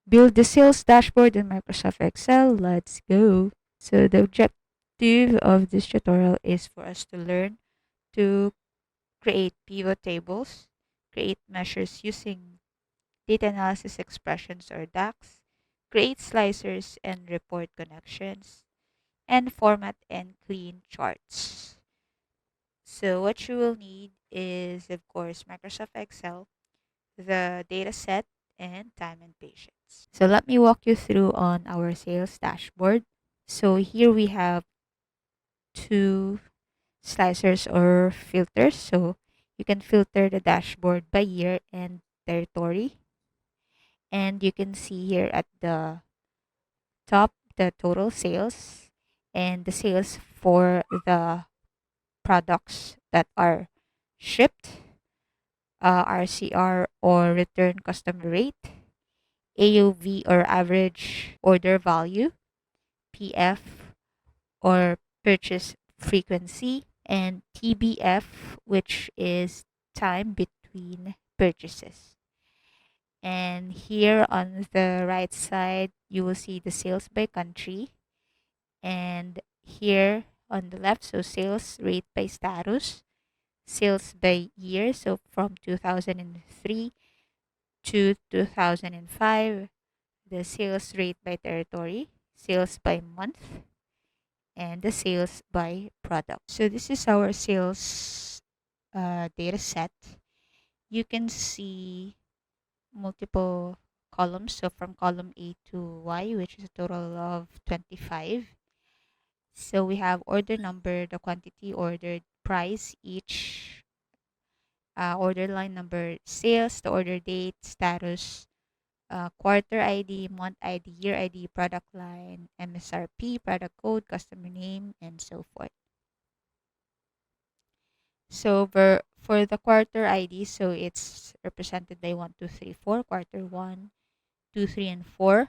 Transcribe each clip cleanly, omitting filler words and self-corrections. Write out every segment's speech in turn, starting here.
Build the sales dashboard in Microsoft Excel. Let's go. So the objective of this tutorial is for us to learn to create pivot tables, create measures using data analysis expressions or DAX, create slicers and report connections, and format and clean charts. So what you will need is, of course, Microsoft Excel, the data set, and time and patience. So let me walk you through on our sales dashboard. So here we have two slicers or filters. So you can filter the dashboard by year and territory. And you can see here at the top the total sales and the sales for the products that are shipped, RCR or return customer rate, AOV or average order value, PF or purchase frequency, and TBF, which is time between purchases. And here on the right side, you will see the sales by country. And here on the left, so sales rate by status, sales by year, so from 2003 to 2005, the sales rate by territory, sales by month, and the sales by product. So this is our sales data set. You can see multiple columns. So from column A to Y, which is a total of 25. So we have order number, the quantity ordered, price, each order line number, sales, the order date, status, quarter ID, month ID, year ID, product line, MSRP, product code, customer name, and so forth. So for the quarter ID, so it's represented by 1, 2, 3, 4, quarter 1, 2, 3, and 4.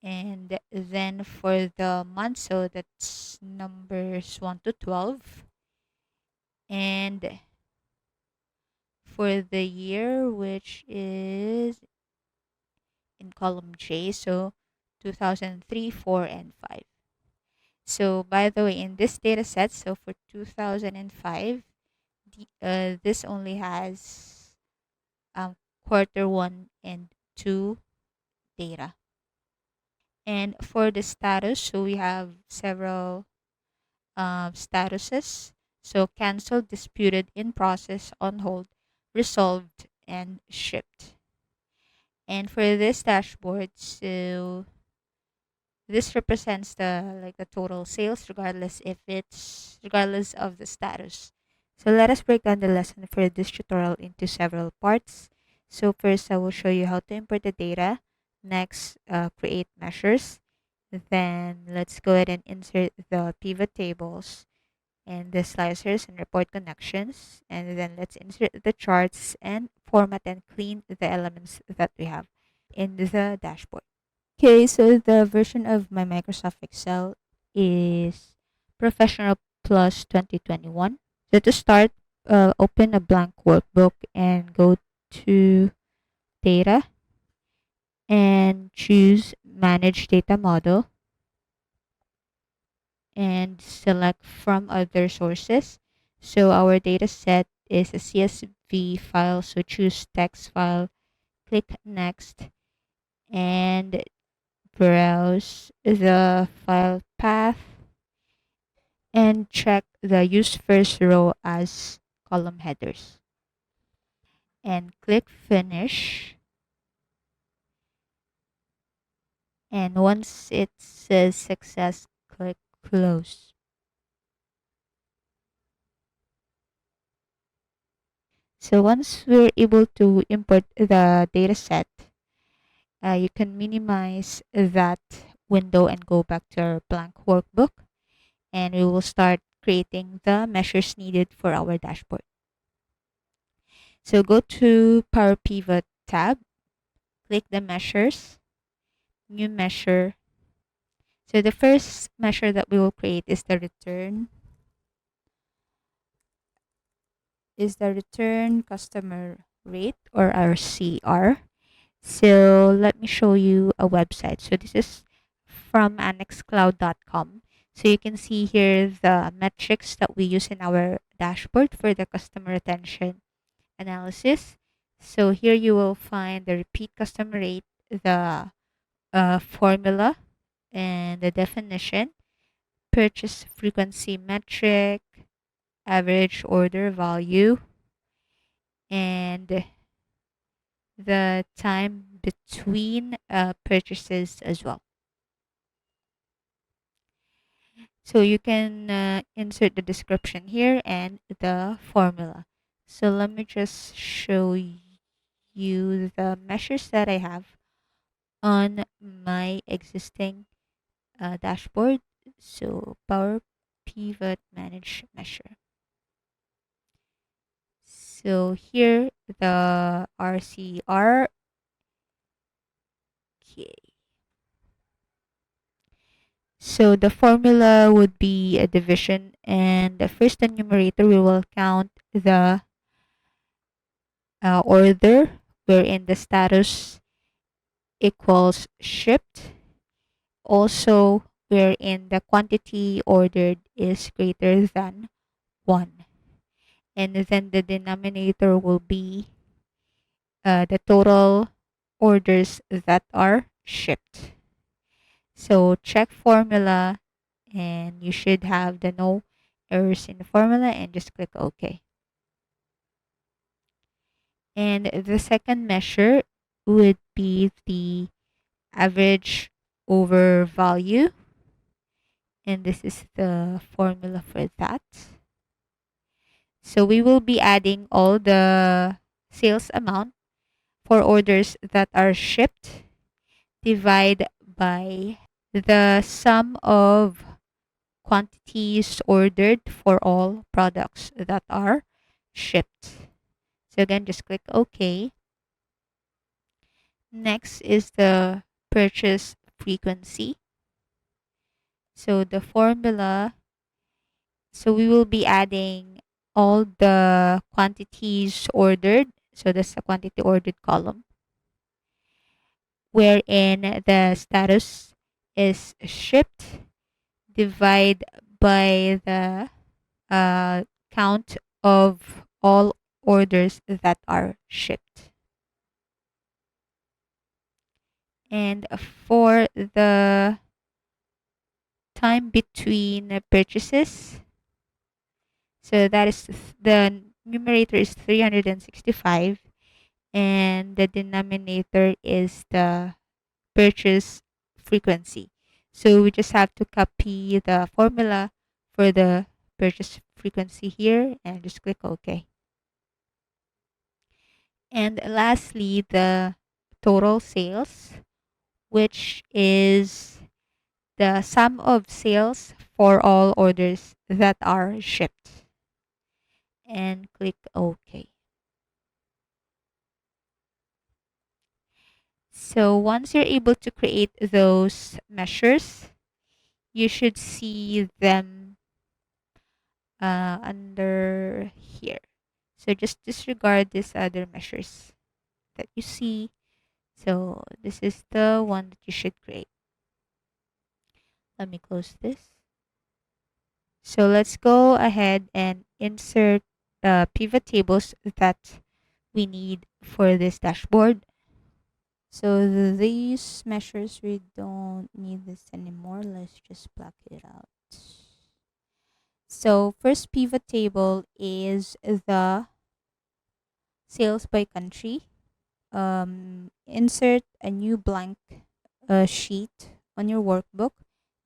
And then for the month, so that's numbers 1 to 12. And for the year, which is in column J, so 2003, 4, and 5. So by the way, in this data set, so for 2005, this only has quarter 1 and 2 data. And for the status, so we have several statuses. So canceled, disputed, in process, on hold, resolved, and shipped. And for this dashboard, so this represents the total sales regardless of the status. So let us break down the lesson for this tutorial into several parts. So first I will show you how to import the data. Next, create measures. Then let's go ahead and insert the pivot tables and the slicers and report connections. And then let's insert the charts and format and clean the elements that we have in the dashboard. Okay, so the version of my Microsoft Excel is Professional Plus 2021. So to start, open a blank workbook and go to Data and choose Manage Data Model and select from other sources. So our data set is a CSV file, so choose text file, click Next, and browse the file path and check the use first row as column headers and click finish. And once it says success, click close. So once we're able to import the data set, you can minimize that window and go back to our blank workbook, and we will start creating the measures needed for our dashboard. So go to Power Pivot tab, click the measures, new measure. So the first measure that we will create is the return customer rate or RCR. So let me show you a website. So this is from annexcloud.com. So you can see here the metrics that we use in our dashboard for the customer retention analysis. So here you will find the repeat customer rate, the formula, and the definition, purchase frequency metric, average order value, and the time between purchases as well. So you can insert the description here and the formula. So let me just show you the measures that I have on my existing dashboard. So Power Pivot Manage Measure. So here the RCR. Okay. So the formula would be a division, and the first numerator we will count the order wherein the status equals shipped. Also, wherein the quantity ordered is greater than 1. And then the denominator will be the total orders that are shipped. So check formula, and you should have the no errors in the formula, and just click OK. And the second measure would be the average over value, and this is the formula for that. So we will be adding all the sales amount for orders that are shipped, divide by the sum of quantities ordered for all products that are shipped. So again, just click OK. Next is the purchase frequency. So the formula, so we will be adding all the quantities ordered. So that's the quantity ordered column, wherein the status is shipped, divide by the count of all orders that are shipped. And for the time between purchases, so that is the numerator is 365, and the denominator is the purchase frequency. So we just have to copy the formula for the purchase frequency here and just click OK. And lastly, the total sales, which is the sum of sales for all orders that are shipped. And click OK. So once you're able to create those measures, you should see them under here. So just disregard these other measures that you see. So this is the one that you should create. Let me close this. So let's go ahead and insert the pivot tables that we need for this dashboard. So these measures, we don't need this anymore. Let's just pluck it out. So first pivot table is the sales by country. Insert a new blank sheet on your workbook.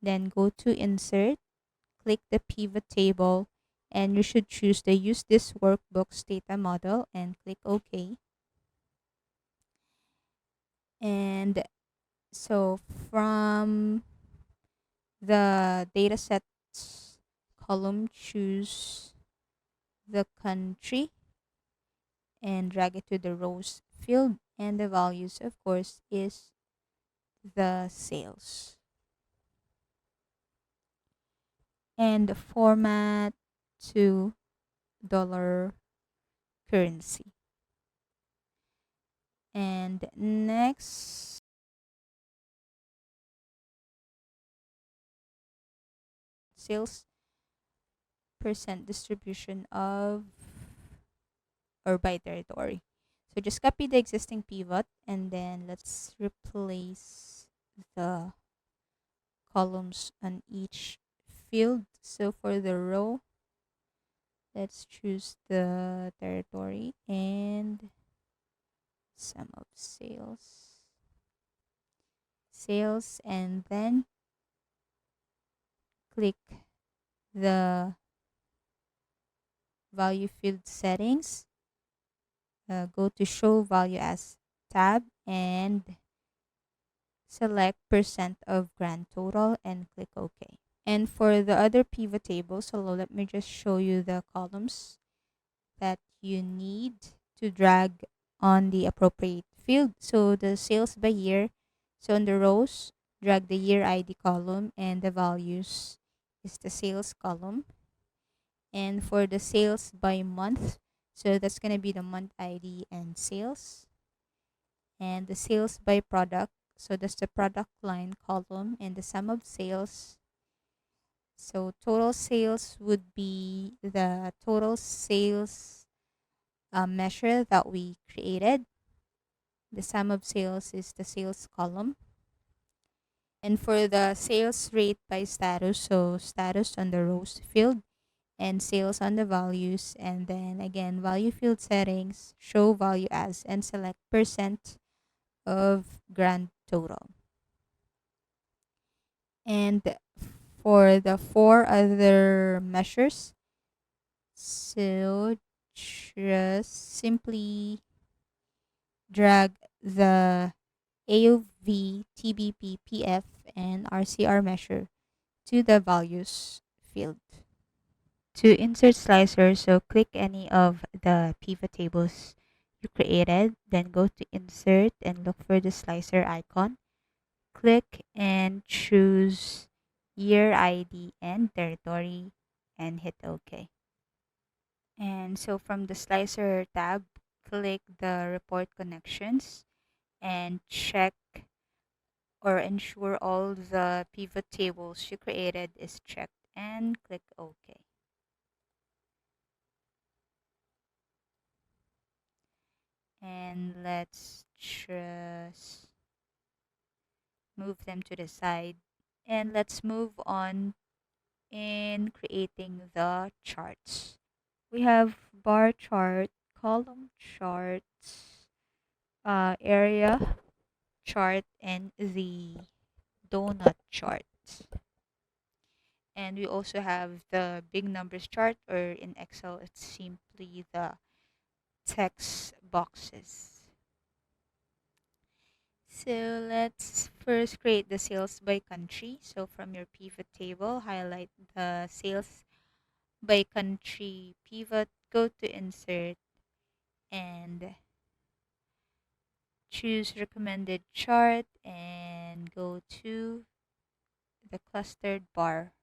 Then go to insert, click the pivot table, and you should choose the use this workbook's data model and click OK. And so from the datasets column, choose the country and drag it to the rows field, and the values of course is the sales. And format to dollar currency. And next, sales percent distribution of or by territory. So just copy the existing pivot and then let's replace the columns on each field. So for the row, let's choose the territory and sum of sales, and then click the value field settings, go to show value as tab and select percent of grand total and click OK. And for the other pivot table, so let me just show you the columns that you need to drag on the appropriate field. So the sales by year, so on the rows, drag the year ID column and the values is the sales column. And for the sales by month, so that's going to be the month ID and sales. And the sales by product, so that's the product line column and the sum of sales. So total sales would be the total sales measure that we created. The sum of sales is the sales column. And for the sales rate by status, so status on the rows field and sales on the values, and then again value field settings, show value as, and select percent of grand total. And for the four other measures, so just simply drag the AOV, TBP, PF, and RCR measure to the values field. To insert slicer, so click any of the pivot tables you created, then go to insert and look for the slicer icon. Click and choose year ID and territory and hit OK. And so from the slicer tab, click the report connections and check or ensure all the pivot tables you created is checked and click OK. And let's just move them to the side. And let's move on in creating the charts. We have bar chart, column charts, area chart, and the donut chart. And we also have the big numbers chart, or in Excel, it's simply the text boxes. So let's first create the sales by country. So from your pivot table, highlight the sales by country pivot, go to insert and choose recommended chart and go to the clustered bar.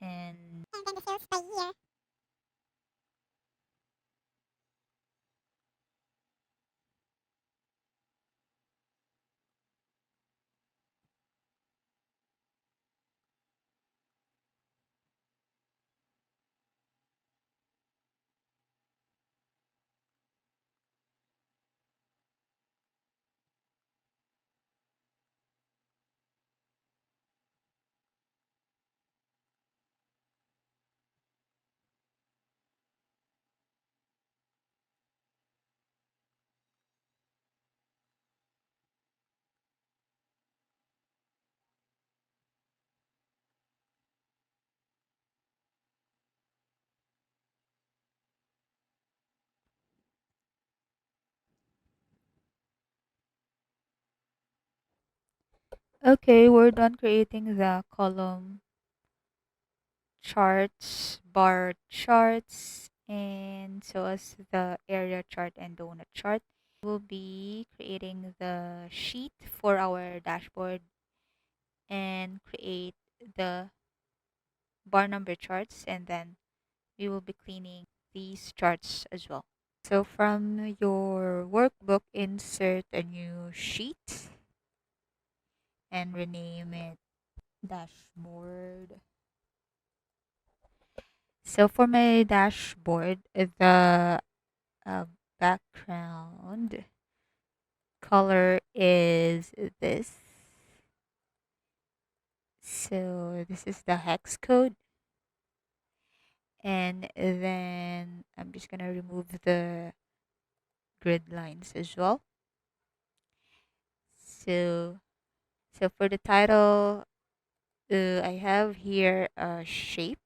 And then the sales by year. okay, we're done creating the column charts, bar charts, and so as the area chart and donut chart. We'll be creating the sheet for our dashboard and create the bar number charts, and then we will be cleaning these charts as well. So from your workbook, insert a new sheet and rename it dashboard. So for my dashboard, the uh, background color is this. So this is the hex code. And then I'm just gonna remove the grid lines as well. So for the title, I have here a shape.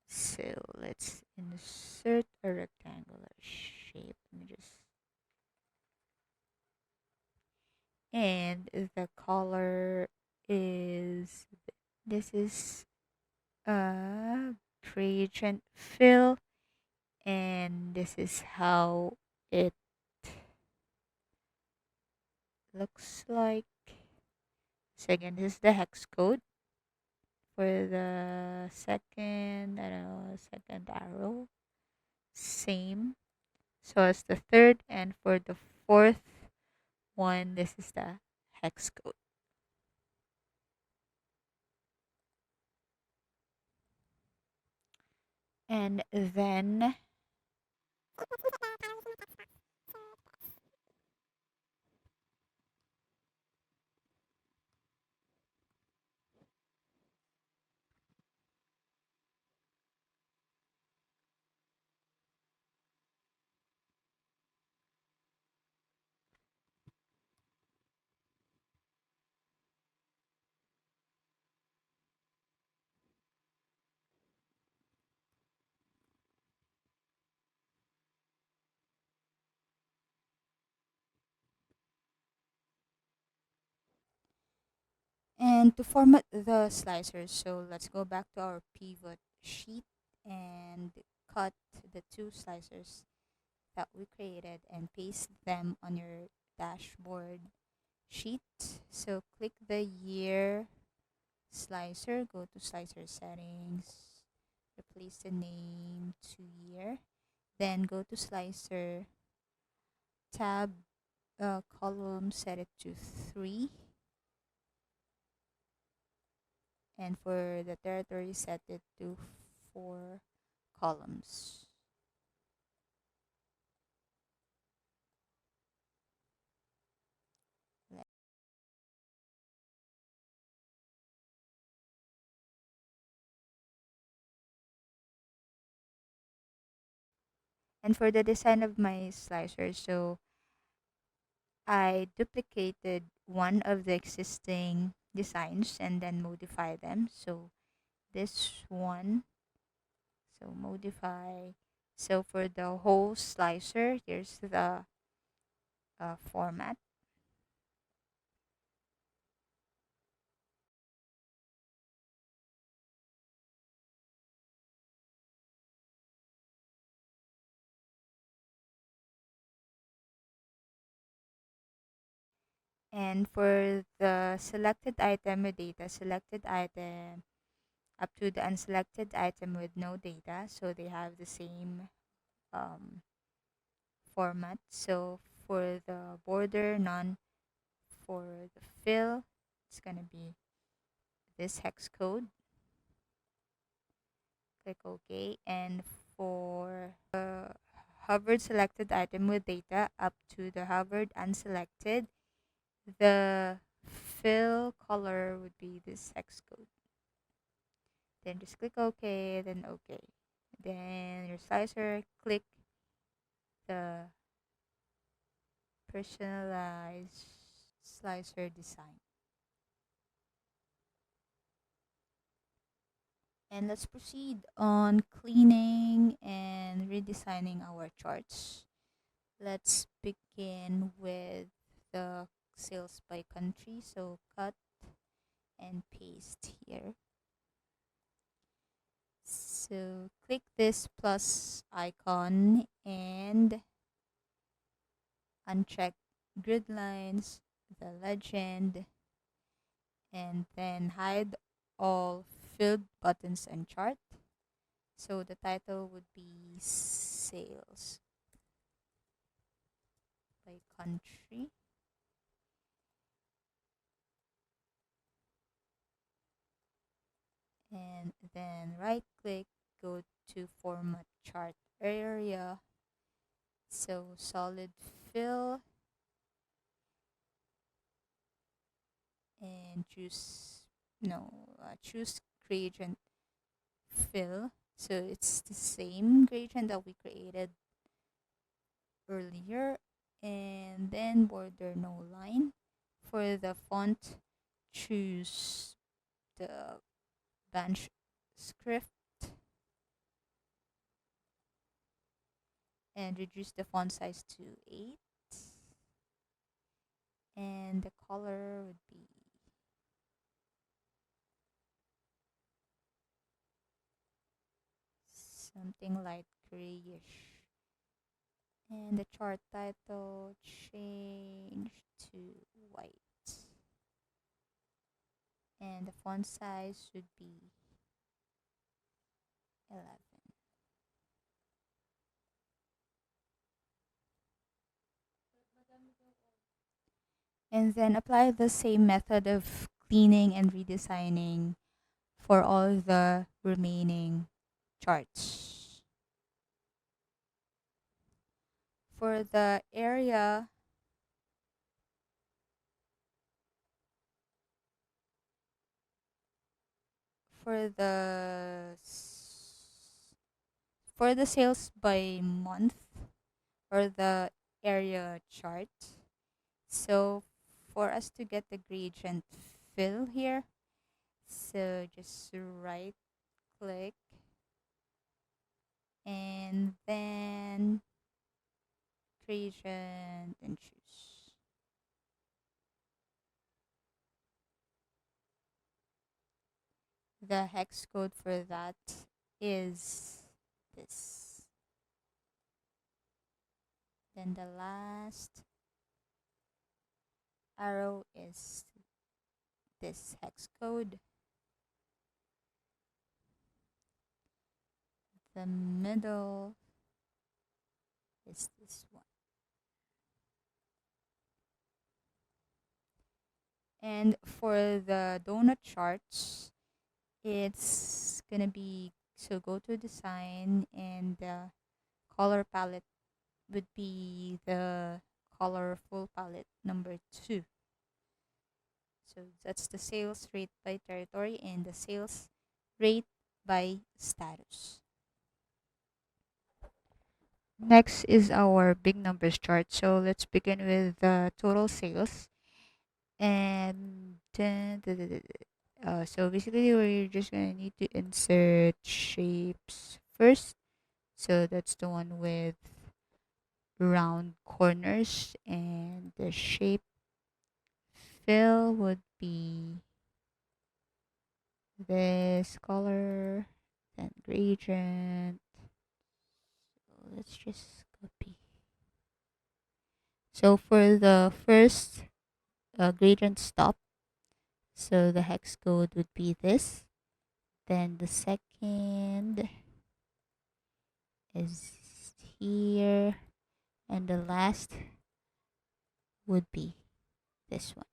So let's insert a rectangular shape. Let me just, and the color is, this is a gradient fill, and this is how it looks like. So again, this is the hex code for the second, I don't know, second arrow. Same. So as the third, and for the fourth one, this is the hex code. And then and to format the slicers, so let's go back to our pivot sheet and cut the two slicers that we created and paste them on your dashboard sheet. So click the year slicer, go to slicer settings, replace the name to year, then go to slicer tab, column, set it to 3, and for the territory, set it to 4 columns. And for the design of my slicer, so I duplicated one of the existing designs and then modify them. So this one, so modify. So for the whole slicer, here's the format. And for the selected item with data, selected item up to the unselected item with no data, so they have the same um, format. So for the border, none. For the fill, it's gonna be this hex code. Click OK. And for the hovered selected item with data up to the hovered unselected, the fill color would be this hex code. Then just click OK, then OK. Then your slicer, click the personalized slicer design. And let's proceed on cleaning and redesigning our charts. Let's begin with the sales by country. So cut and paste here. So click this plus icon and uncheck grid lines, the legend, and then hide all filled buttons and chart. So the title would be sales by country. And then right click, go to format chart area. So solid fill and choose gradient fill. So it's the same gradient that we created earlier. And then border no line. For the font, choose the Bench script and reduce the font size to 8. And the color would be something light grayish. And the chart title change to white. And the font size should be 11. And then apply the same method of cleaning and redesigning for all the remaining charts. For the area, for the for the sales by month or the area chart. So for us to get the gradient fill here, so just right click and then gradient and choose. The hex code for that is this. Then the last arrow is this hex code. The middle is this one. And for the donut charts, it's gonna be, so go to design and the color palette would be the colorful palette number 2. So that's the sales rate by territory and the sales rate by status. Next is our big numbers chart. So let's begin with the total sales. And then so basically we're just gonna need to insert shapes first. So that's the one with round corners, and the shape fill would be this color, then gradient. So let's just copy. So for the first gradient stop, so the hex code would be this. Then the second is here, and the last would be this one.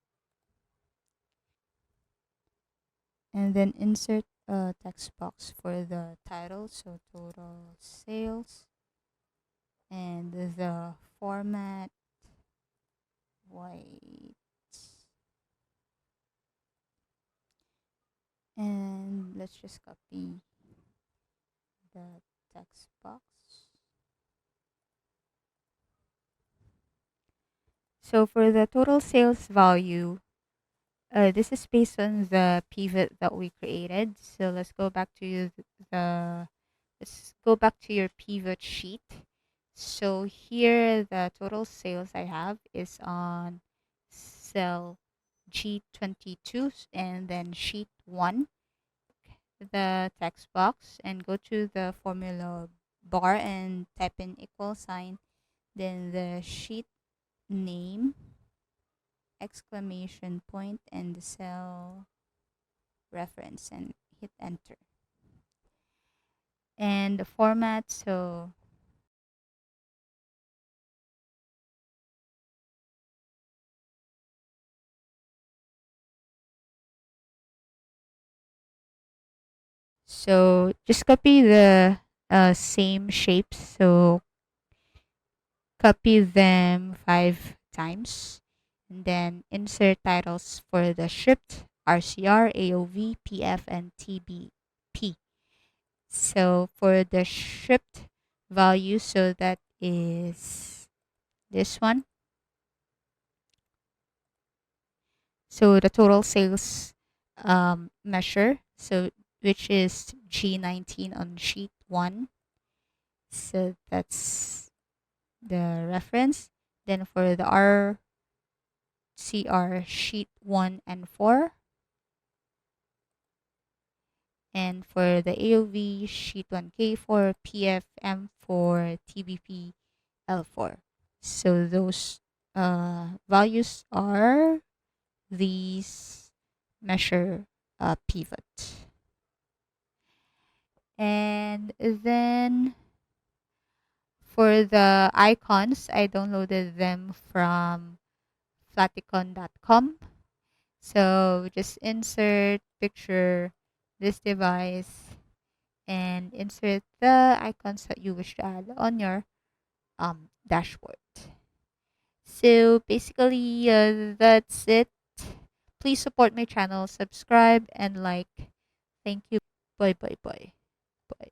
And then insert a text box for the title, so total sales, and the format white. And let's just copy the text box. So for the total sales value, this is based on the pivot that we created. So let's go back to the let's go back to your pivot sheet. So here the total sales I have is on cell G22 and then sheet 1, the text box, and go to the formula bar and type in equal sign, then the sheet name, exclamation point, and the cell reference, and hit enter. and the format. So just copy the same shapes. So copy them 5 times, and then insert titles for the script: RCR, AOV, PF, and TBP. So for the script value, so that is this one. So the total sales measure, so which is G19 on sheet 1. So that's the reference. Then for the RCR sheet 1 and 4, and for the AOV sheet 1K4, PFM for TBP L4. So those values are these measure pivot. And then for the icons, I downloaded them from flaticon.com. So just insert picture this device and insert the icons that you wish to add on your dashboard. So basically, that's it. Please support my channel, subscribe and like. Thank you. Bye bye bye. Bye.